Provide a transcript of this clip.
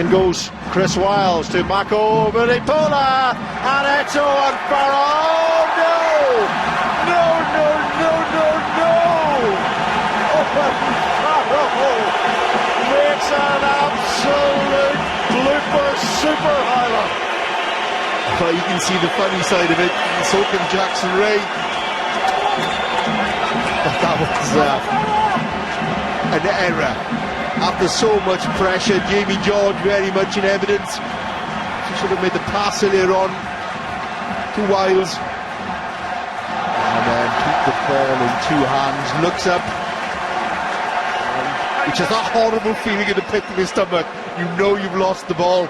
In goes Chris Wiles to Mako Vunipola, and it's Owen Farrell. No! Owen Farrell makes an absolute blooper super howler. Well, you can see the funny side of it, and so can Jackson Ray. But that was an error. After so much pressure, Jamie George very much in evidence. She should have made the pass earlier on to Wiles. And then keep the ball in two hands, looks up. Which is that horrible feeling in the pit of his stomach. You know you've lost the ball.